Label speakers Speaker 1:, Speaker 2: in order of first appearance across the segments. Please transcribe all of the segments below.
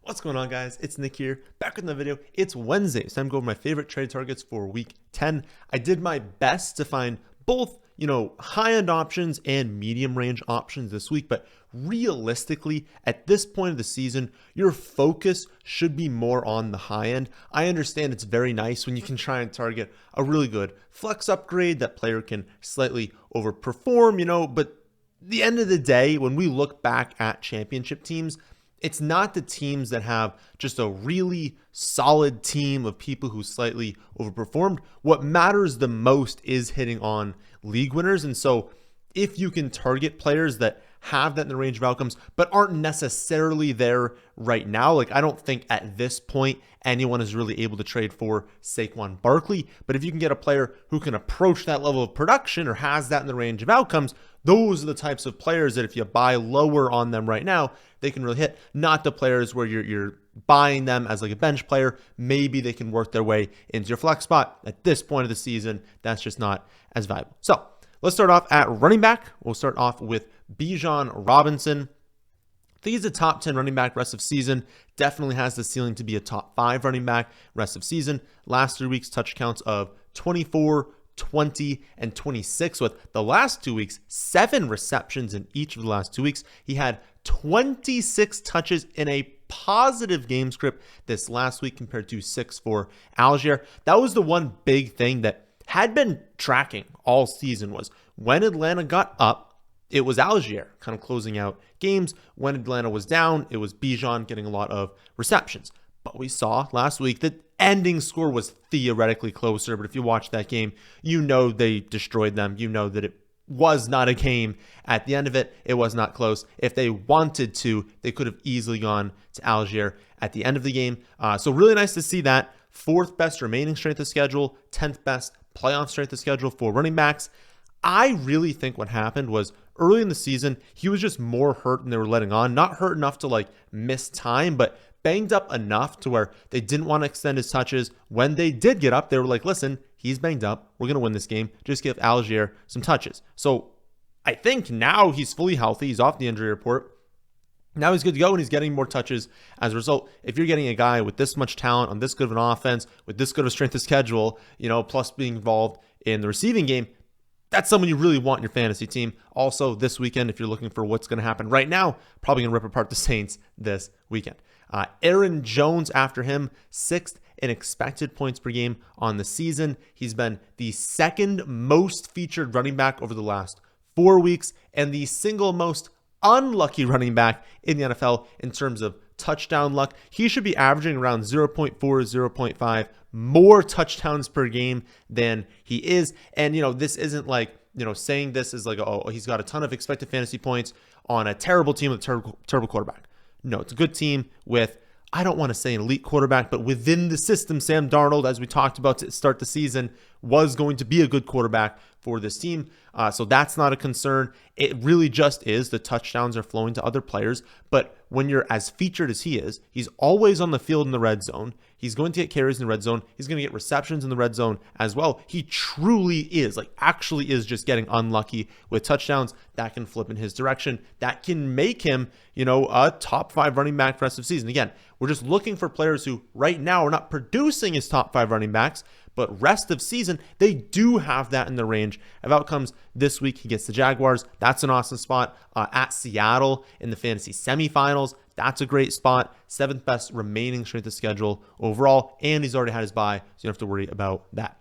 Speaker 1: What's going on, guys? It's Nick here, back with another video. It's Wednesday, so I'm going over my favorite trade targets for week 10. I did my best to find both, high-end options and medium-range options this week, but realistically, at this point of the season, your focus should be more on the high end. I understand it's very nice when you can try and target a really good flex upgrade that player can slightly overperform, but at the end of the day, when we look back at championship teams, it's not the teams that have just a really solid team of people who slightly overperformed. What matters the most is hitting on league winners. And so if you can target players that have that in the range of outcomes, but aren't necessarily there right now, like I don't think at this point anyone is really able to trade for Saquon Barkley. But if you can get a player who can approach that level of production or has that in the range of outcomes, those are the types of players that if you buy lower on them right now, they can really hit. Not the players where you're buying them as like a bench player. Maybe they can work their way into your flex spot. At this point of the season, that's just not as valuable. So let's start off at running back. We'll start off with Bijan Robinson. I think he's a top 10 running back rest of season. Definitely has the ceiling to be a top 5 running back rest of season. Last 3 weeks, touch counts of 24, 20, and 26, with the last 2 weeks, 7 receptions in each of the last 2 weeks. He had 26 touches in a positive game script this last week compared to 6 for Algier. That was the one big thing that had been tracking all season, was when Atlanta got up, it was Algier kind of closing out games. When Atlanta was down, it was Bijan getting a lot of receptions. But we saw last week that ending score was theoretically closer. But if you watch that game, they destroyed them. That it was not a game. At the end of it, it was not close. If they wanted to, they could have easily gone to Algier at the end of the game. So really nice to see that. 4th best remaining strength of schedule, 10th best playoff strength of schedule for running backs. I really think what happened was early in the season, he was just more hurt than they were letting on. Not hurt enough to miss time, but banged up enough to where they didn't want to extend his touches. When they did get up, they were like, listen, he's banged up. We're going to win this game. Just give Algier some touches. So I think now he's fully healthy. He's off the injury report. Now he's good to go, and he's getting more touches as a result. If you're getting a guy with this much talent on this good of an offense, with this good of a strength of schedule, plus being involved in the receiving game, that's someone you really want in your fantasy team. Also, this weekend, if you're looking for what's going to happen right now, probably going to rip apart the Saints this weekend. Aaron Jones, after him, 6th in expected points per game on the season. He's been the 2nd most featured running back over the last 4 weeks and the single most unlucky running back in the NFL in terms of touchdown luck. He should be averaging around 0.4, 0.5 more touchdowns per game than he is. And, this isn't saying this is he's got a ton of expected fantasy points on a terrible team with a terrible quarterback. No, it's a good team with, I don't want to say an elite quarterback, but within the system, Sam Darnold, as we talked about to start the season, was going to be a good quarterback for this team. So that's not a concern. It really just is the touchdowns are flowing to other players. But when you're as featured as he is, he's always on the field in the red zone. He's going to get carries in the red zone. He's going to get receptions in the red zone as well. He truly is, actually is just getting unlucky with touchdowns. That can flip in his direction. That can make him, a top 5 running back for the rest of the season. Again, we're just looking for players who right now are not producing as top 5 running backs, but rest of season, they do have that in the range of outcomes. This week, he gets the Jaguars. That's an awesome spot. At Seattle in the fantasy semifinals. That's a great spot. 7th best remaining strength of schedule overall. And he's already had his bye, so you don't have to worry about that.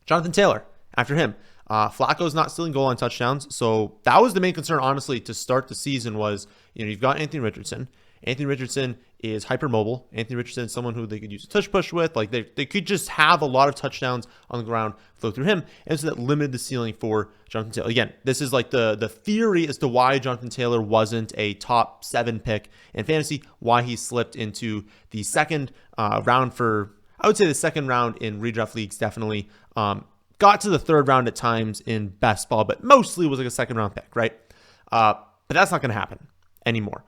Speaker 1: Jonathan Taylor, after him. Flacco's not stealing goal line touchdowns. So that was the main concern, honestly, to start the season was, you've got Anthony Richardson. Anthony Richardson is hypermobile. Anthony Richardson is someone who they could use a touch push with. They could just have a lot of touchdowns on the ground flow through him. And so that limited the ceiling for Jonathan Taylor. Again, this is the theory as to why Jonathan Taylor wasn't a top 7 pick in fantasy, why he slipped into the second round I would say the second round in redraft leagues, definitely. Got to the 3rd round at times in best ball, but mostly was a 2nd round pick, right? But that's not going to happen anymore.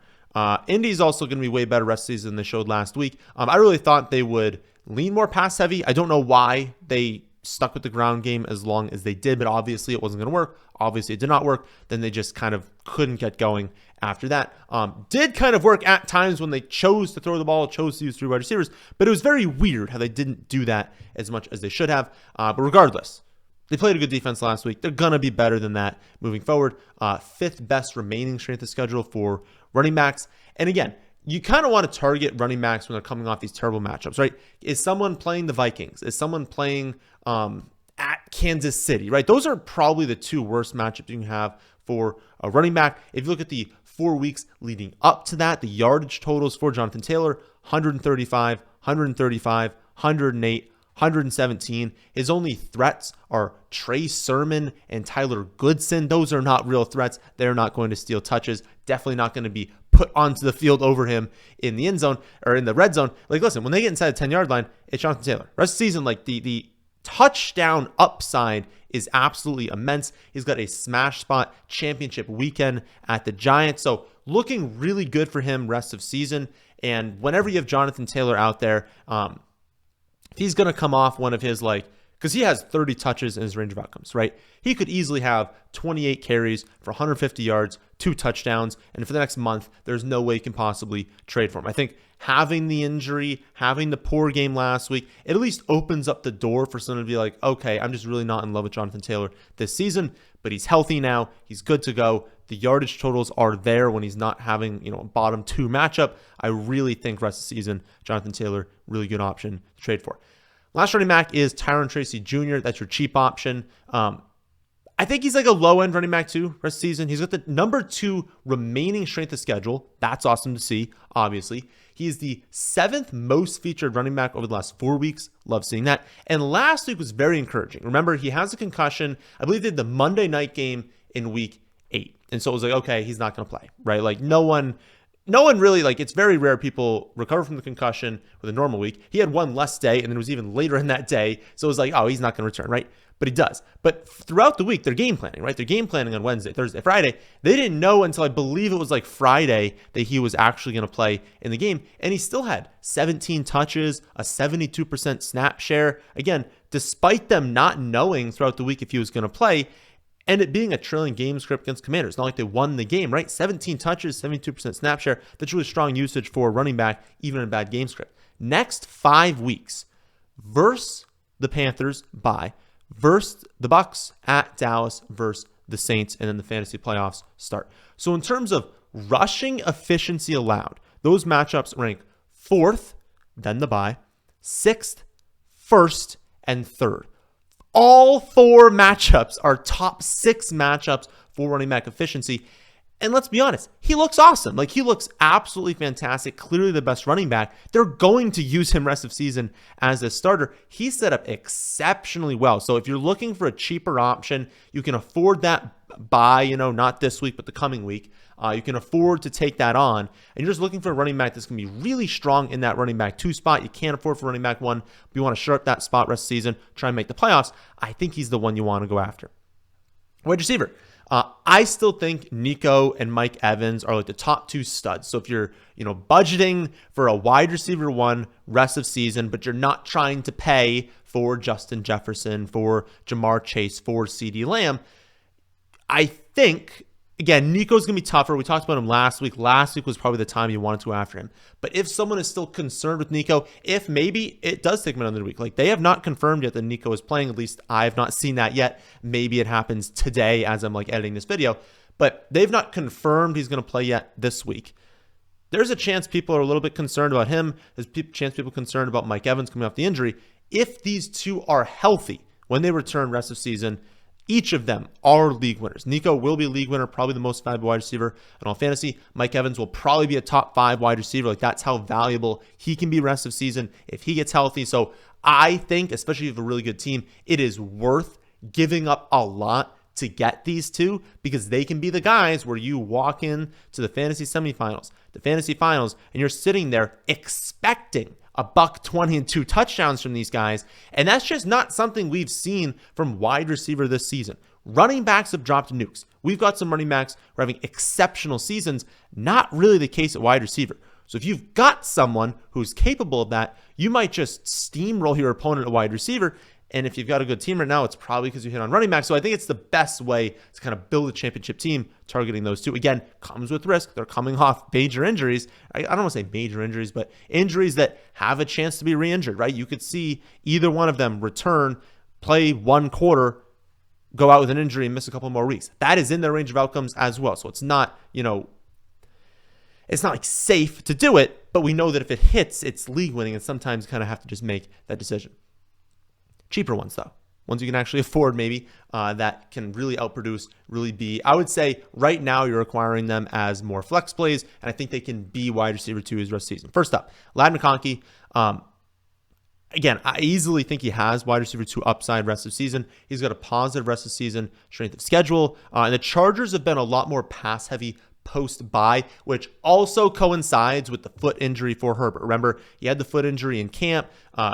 Speaker 1: Indy's also going to be way better rest of the season than they showed last week. I really thought they would lean more pass heavy. I don't know why they stuck with the ground game as long as they did, but obviously it wasn't going to work. Obviously it did not work. Then they just kind of couldn't get going after that. Did kind of work at times when they chose to throw the ball, chose to use 3 wide receivers, but it was very weird how they didn't do that as much as they should have. But regardless, they played a good defense last week. They're going to be better than that moving forward. 5th best remaining strength of schedule for running backs. And again, you kind of want to target running backs when they're coming off these terrible matchups, right? Is someone playing the Vikings? Is someone playing at Kansas City, right? Those are probably the 2 worst matchups you can have for a running back. If you look at the 4 weeks leading up to that, the yardage totals for Jonathan Taylor, 135, 135, 108, 117. His only threats are Trey Sermon and Tyler Goodson. Those are not real threats. They're not going to steal touches. Definitely not going to be put onto the field over him in the end zone or in the red zone. Like, listen, when they get inside the 10-yard line, it's Jonathan Taylor. Rest of the season, like the touchdown upside is absolutely immense. He's got a smash spot championship weekend at the Giants. So looking really good for him rest of season. And whenever you have Jonathan Taylor out there, he's going to come off one of his, because he has 30 touches in his range of outcomes, right? He could easily have 28 carries for 150 yards, 2 touchdowns, and for the next month, there's no way you can possibly trade for him. I think having the injury, having the poor game last week, it at least opens up the door for someone to be like, okay, I'm just really not in love with Jonathan Taylor this season, but he's healthy now. He's good to go. The yardage totals are there when he's not having, a bottom 2 matchup. I really think rest of the season, Jonathan Taylor, really good option to trade for. Last running back is Tyrone Tracy Jr. That's your cheap option. I think he's like a low-end running back too rest of the season. He's got the number 2 remaining strength of schedule. That's awesome to see, obviously. He is the 7th most featured running back over the last 4 weeks. Love seeing that. And last week was very encouraging. Remember, he has a concussion. I believe they did the Monday night game in week 8. And so it was like, okay, he's not going to play, right? Like no one really, it's very rare people recover from the concussion with a normal week. He had one less day, and then it was even later in that day. So it was like, oh, he's not going to return, right? But he does. But throughout the week, they're game planning, right? They're game planning on Wednesday, Thursday, Friday. They didn't know until I believe it was like Friday that he was actually going to play in the game. And he still had 17 touches, a 72% snap share. Again, despite them not knowing throughout the week if he was going to play, and it being a trailing game script against Commanders. Not like they won the game, right? 17 touches, 72% snap share. That's really strong usage for a running back, even in a bad game script. Next 5 weeks, versus the Panthers, bye. Versus the Bucs, at Dallas, versus the Saints, and then the fantasy playoffs start. So in terms of rushing efficiency allowed, those matchups rank 4th, then the bye, 6th, 1st, and 3rd. All 4 matchups are top 6 matchups for running back efficiency. And let's be honest, he looks awesome. Like, he looks absolutely fantastic, clearly the best running back. They're going to use him rest of season as a starter. He's set up exceptionally well. So if you're looking for a cheaper option, you can afford that buy, not this week, but the coming week. You can afford to take that on. And you're just looking for a running back that's going to be really strong in that running back 2 spot. You can't afford for running back 1. But you want to short that spot rest of season, try and make the playoffs. I think he's the one you want to go after. Wide receiver. I still think Nico and Mike Evans are like the top 2 studs. So if you're, budgeting for a wide receiver 1 rest of season, but you're not trying to pay for Justin Jefferson, for Jamar Chase, for CeeDee Lamb, I think, again, Nico's going to be tougher. We talked about him last week. Last week was probably the time you wanted to go after him. But if someone is still concerned with Nico, if maybe it does take him another week. Like, they have not confirmed yet that Nico is playing. At least I have not seen that yet. Maybe it happens today as I'm editing this video. But they've not confirmed he's going to play yet this week. There's a chance people are a little bit concerned about him. There's a chance people are concerned about Mike Evans coming off the injury. If these 2 are healthy when they return rest of season, each of them are league winners. Nico will be a league winner, probably the most valuable wide receiver in all fantasy. Mike Evans will probably be a top 5 wide receiver. Like, that's how valuable he can be rest of season if he gets healthy. So I think, especially if you have a really good team, it is worth giving up a lot to get these 2, because they can be the guys where you walk in to the fantasy semifinals, the fantasy finals, and you're sitting there expecting a $120 and 2 touchdowns from these guys. And that's just not something we've seen from wide receiver this season. Running backs have dropped nukes. We've got some running backs who are having exceptional seasons. Not really the case at wide receiver. So if you've got someone who's capable of that, you might just steamroll your opponent at wide receiver. And if you've got a good team right now, it's probably because you hit on running back. So I think it's the best way to kind of build a championship team, targeting those two. Again, comes with risk. They're coming off major injuries. I don't want to say major injuries, but injuries that have a chance to be re-injured, right? You could see either one of them return, play one quarter, go out with an injury and miss a couple more weeks. That is in their range of outcomes as well. So it's not, it's not like safe to do it, but we know that if it hits, it's league winning, and sometimes kind of have to just make that decision. Cheaper ones, though. Ones you can actually afford, maybe, that can really outproduce, really be, I would say right now you're acquiring them as more flex plays, and I think they can be wide receiver 2 as rest of the season. First up, Lad McConkey. Again, I easily think he has wide receiver 2 upside rest of the season. He's got a positive rest of the season strength of schedule. And the Chargers have been a lot more pass heavy post-bye, which also coincides with the foot injury for Herbert. Remember, he had the foot injury in camp,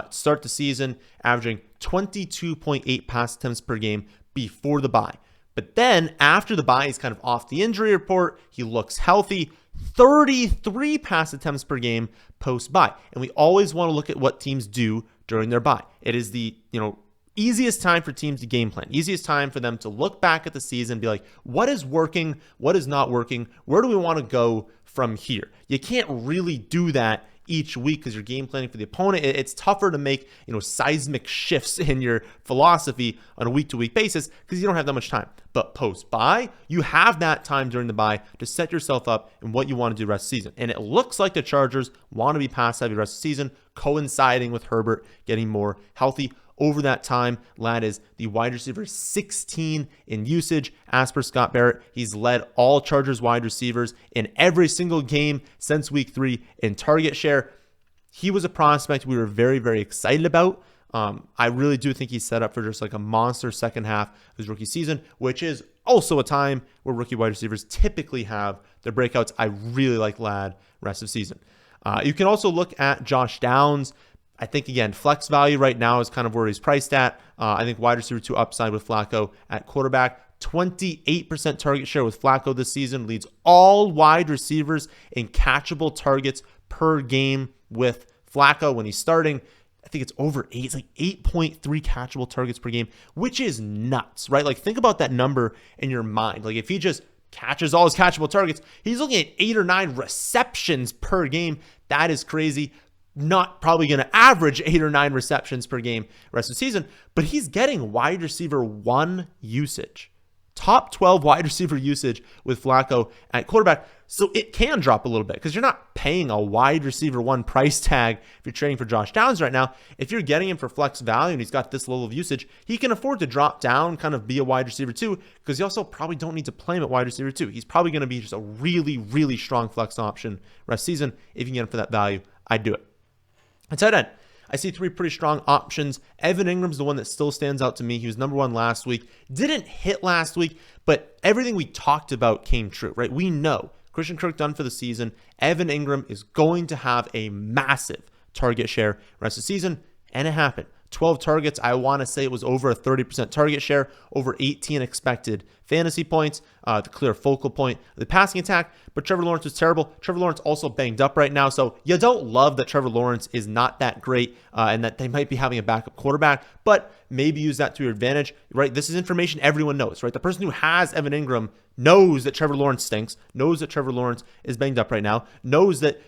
Speaker 1: start the season, averaging 22.8 pass attempts per game before the bye. But then after the bye, he's kind of off the injury report. He looks healthy. 33 pass attempts per game post-bye. And we always want to look at what teams do during their bye. It is the, easiest time for teams to game plan, easiest time for them to look back at the season and be like, what is working? What is not working? Where do we want to go from here? You can't really do that each week because you're game planning for the opponent. It's tougher to make, seismic shifts in your philosophy on a week-to-week basis because you don't have that much time. But post-bye, you have that time during the bye to set yourself up in what you want to do rest of the season. And it looks like the Chargers want to be pass-heavy rest of the season, coinciding with Herbert getting more healthy. Over that time, Lad is the wide receiver 16 in usage. As per Scott Barrett, he's led all Chargers wide receivers in every single game since week 3 in target share. He was a prospect we were very, very excited about. I really do think he's set up for just like a monster second half of his rookie season, which is also a time where rookie wide receivers typically have their breakouts. I really like Lad rest of season. You can also look at Josh Downs. I think, again, flex value right now is kind of where he's priced at. I think wide receiver 2 upside with Flacco at quarterback. 28% target share with Flacco this season, leads all wide receivers in catchable targets per game with Flacco when he's starting. I think it's over 8. It's like 8.3 catchable targets per game, which is nuts, right? Like, think about that number in your mind. Like, if he just catches all his catchable targets, he's looking at 8 or 9 receptions per game. That is crazy. Not probably going to average 8 or 9 receptions per game rest of the season, but he's getting wide receiver 1 usage. Top 12 wide receiver usage with Flacco at quarterback. So it can drop a little bit because you're not paying a wide receiver 1 price tag if you're trading for Josh Downs right now. If you're getting him for flex value and he's got this level of usage, he can afford to drop down, kind of be a wide receiver 2, because you also probably don't need to play him at wide receiver 2. He's probably going to be just a really, really strong flex option rest of season. If you can get him for that value, I'd do it. At tight end, I see 3 pretty strong options. Evan Ingram's the one that still stands out to me. He was number 1 last week. Didn't hit last week, but everything we talked about came true, right? We know Christian Kirk done for the season. Evan Engram is going to have a massive target share rest of the season, and it happened. 12 targets. I want to say it was over a 30% target share, over 18 expected fantasy points, the clear focal point of the passing attack. But Trevor Lawrence was terrible. Trevor Lawrence also banged up right now. So you don't love that Trevor Lawrence is not that great and that they might be having a backup quarterback, but maybe use that to your advantage, right? This is information everyone knows, right? The person who has Evan Engram knows that Trevor Lawrence stinks, knows that Trevor Lawrence is banged up right now, knows that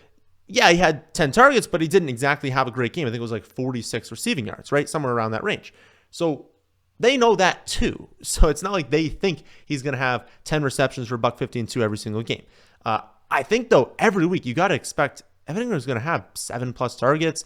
Speaker 1: yeah, he had 10 targets, but he didn't exactly have a great game. I think it was like 46 receiving yards, right? Somewhere around that range. So they know that too. So it's not like they think he's going to have 10 receptions for $150 and 2 every single game. I think, though, every week you got to expect Evan Engram is going to have 7+ targets.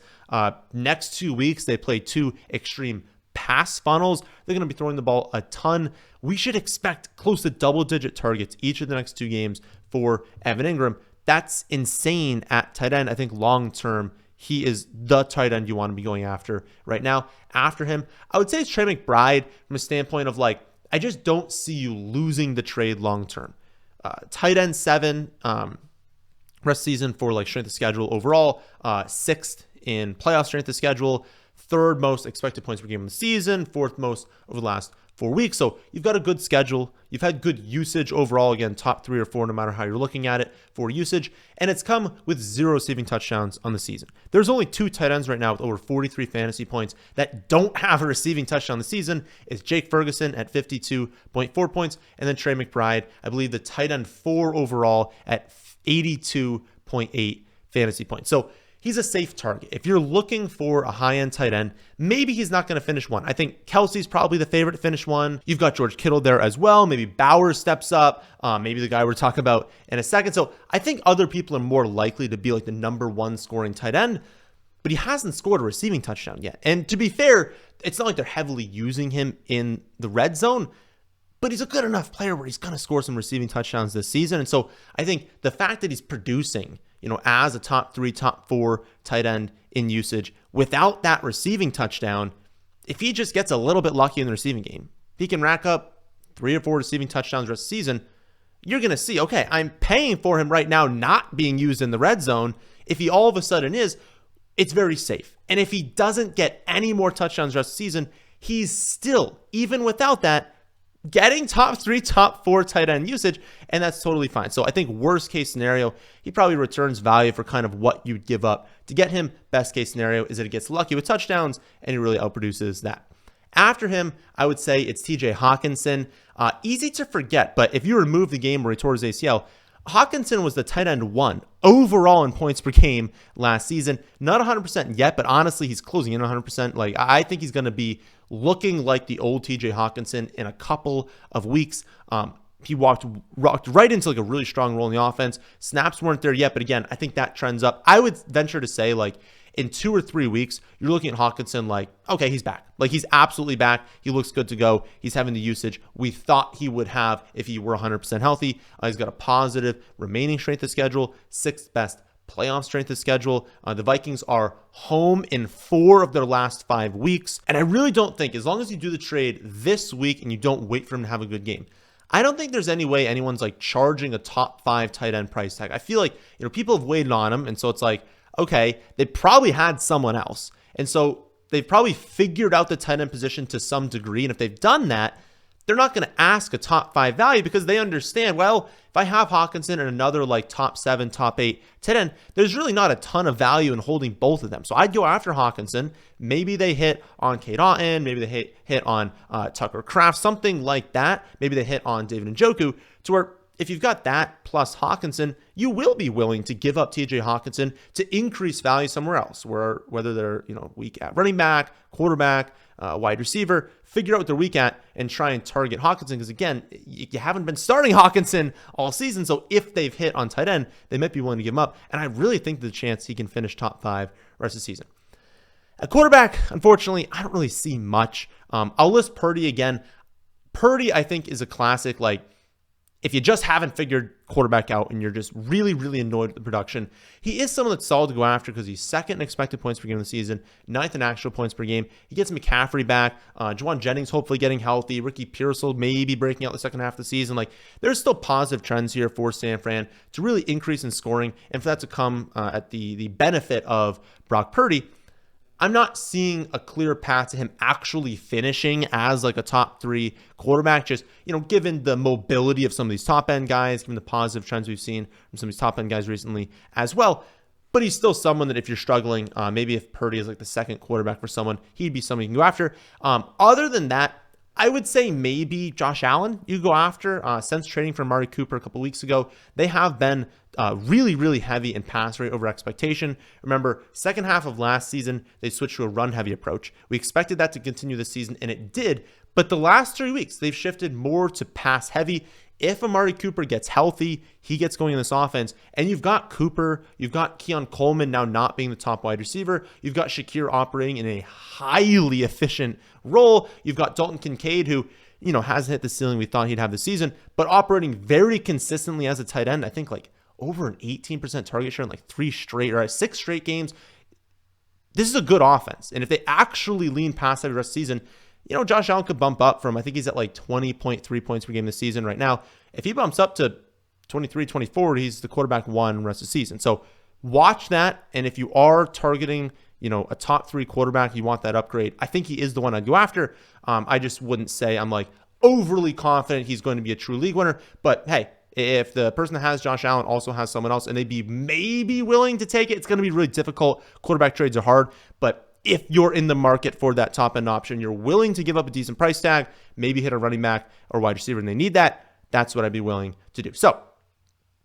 Speaker 1: Next 2 weeks, they play 2 extreme pass funnels. They're going to be throwing the ball a ton. We should expect close to double-digit targets each of the next 2 games for Evan Engram. That's insane at tight end. I think long-term, he is the tight end you want to be going after right now. After him, I would say it's Trey McBride from a standpoint of like, I just don't see you losing the trade long-term. Tight end 7, rest season for like strength of schedule overall, 6th in playoff strength of schedule, 3rd most expected points per game in the season, 4th most over the last 4 weeks. So you've got a good schedule. You've had good usage overall. Again, top 3 or 4, no matter how you're looking at it for usage. And it's come with 0 receiving touchdowns on the season. There's only 2 tight ends right now with over 43 fantasy points that don't have a receiving touchdown this season. It's Jake Ferguson at 52.4 points, and then Trey McBride, I believe the tight end 4 overall at 82.8 fantasy points. So he's a safe target. If you're looking for a high-end tight end, maybe he's not going to finish one. I think Kelsey's probably the favorite to finish one. You've got George Kittle there as well. Maybe Bowers steps up. Maybe the guy we're talking about in a second. So I think other people are more likely to be like the number 1 scoring tight end, but he hasn't scored a receiving touchdown yet. And to be fair, it's not like they're heavily using him in the red zone, but he's a good enough player where he's going to score some receiving touchdowns this season. And so I think the fact that he's producing, as a top 3, top 4 tight end in usage without that receiving touchdown, if he just gets a little bit lucky in the receiving game, if he can rack up 3 or 4 receiving touchdowns the rest of the season, you're going to see, okay, I'm paying for him right now not being used in the red zone. If he all of a sudden is, it's very safe. And if he doesn't get any more touchdowns the rest of the season, he's still, even without that, getting top 3, top 4 tight end usage, and that's totally fine. So I think worst case scenario, he probably returns value for kind of what you'd give up to get him. Best case scenario is that he gets lucky with touchdowns and he really outproduces that. After him, I would say it's TJ Hockenson. Easy to forget, but if you remove the game where he tore his ACL, Hockenson was the tight end 1 overall in points per game last season. Not 100% yet, but honestly, he's closing in 100%. Like, I think he's going to be looking like the old TJ Hockenson in a couple of weeks. He rocked right into like a really strong role in the offense. Snaps weren't there yet, but again, I think that trends up. I would venture to say, like, in 2 or 3 weeks, you're looking at Hockenson like, okay, he's back. Like, he's absolutely back. He looks good to go. He's having the usage we thought he would have if he were 100% healthy. He's got a positive remaining strength of schedule, 6th best playoff strength of schedule. The Vikings are home in 4 of their last 5 weeks. And I really don't think, as long as you do the trade this week and you don't wait for him to have a good game, I don't think there's any way anyone's like charging a top 5 tight end price tag. I feel like, people have waited on him. And so it's like, okay, they probably had someone else. And so they've probably figured out the tight end position to some degree. And if they've done that, they're not going to ask a top 5 value because they understand, well, if I have Hockenson and another like top 7, top 8 tight end, there's really not a ton of value in holding both of them. So I'd go after Hockenson. Maybe they hit on Cade Otton. Maybe they hit on Tucker Kraft, something like that. Maybe they hit on David Njoku, to where if you've got that plus Hockenson, you will be willing to give up TJ Hockenson to increase value somewhere else, whether they're weak at running back, quarterback, wide receiver. Figure out what they're weak at and try and target Hockenson, because again, you haven't been starting Hockenson all season. So if they've hit on tight end, they might be willing to give him up. And I really think the chance he can finish top 5 rest of the season. At quarterback, unfortunately, I don't really see much. I'll list Purdy again. Purdy, I think, is a classic, like, if you just haven't figured quarterback out and you're just really, really annoyed with the production, he is someone that's solid to go after because he's 2nd in expected points per game of the season, 9th in actual points per game. He gets McCaffrey back. Juwan Jennings hopefully getting healthy. Ricky Pearsall maybe breaking out the second half of the season. Like, there's still positive trends here for San Fran to really increase in scoring and for that to come at the benefit of Brock Purdy. I'm not seeing a clear path to him actually finishing as like a top 3 quarterback, just, given the mobility of some of these top end guys, given the positive trends we've seen from some of these top end guys recently as well. But he's still someone that if you're struggling, maybe if Purdy is like the 2nd quarterback for someone, he'd be someone you can go after. Other than that, I would say maybe Josh Allen you go after. Since trading for Amari Cooper a couple weeks ago, they have been really, really heavy in pass rate over expectation. Remember, second half of last season, they switched to a run-heavy approach. We expected that to continue this season, and it did. But the last 3 weeks, they've shifted more to pass-heavy. If Amari Cooper gets healthy, he gets going in this offense, and you've got Cooper, you've got Keon Coleman now not being the top wide receiver, you've got Shakir operating in a highly efficient role, you've got Dalton Kincaid, who hasn't hit the ceiling we thought he'd have this season, but operating very consistently as a tight end. I think like over an 18% target share in like 6 straight games. This is a good offense, and if they actually lean past every rest of the season, Josh Allen could bump up from, I think he's at like 20.3 points per game this season right now. If he bumps up to 23, 24, he's the quarterback 1 rest of the season. So watch that. And if you are targeting, a top 3 quarterback, you want that upgrade, I think he is the one I'd go after. I just wouldn't say I'm like overly confident he's going to be a true league winner. But hey, if the person that has Josh Allen also has someone else and they'd be maybe willing to take it, it's going to be really difficult. Quarterback trades are hard. But if you're in the market for that top end option, you're willing to give up a decent price tag, maybe hit a running back or wide receiver and they need that, that's what I'd be willing to do. So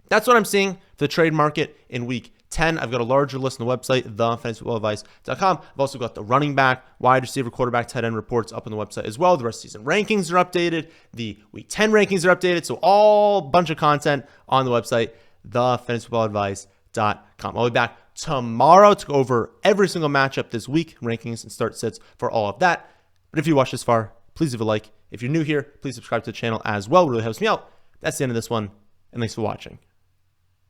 Speaker 1: that's what I'm seeing for the trade market in week 10. I've got a larger list on the website, thefantasyfootballadvice.com. I've also got the running back, wide receiver, quarterback, tight end reports up on the website as well. The rest of the season rankings are updated. The week 10 rankings are updated. So all bunch of content on the website, thefantasyfootballadvice.com. I'll be back tomorrow to go over every single matchup this week, rankings and start sits for all of that. But if you watched this far, please leave a like. If you're new here, please subscribe to the channel as well. It really helps me out. That's the end of this one, and thanks for watching.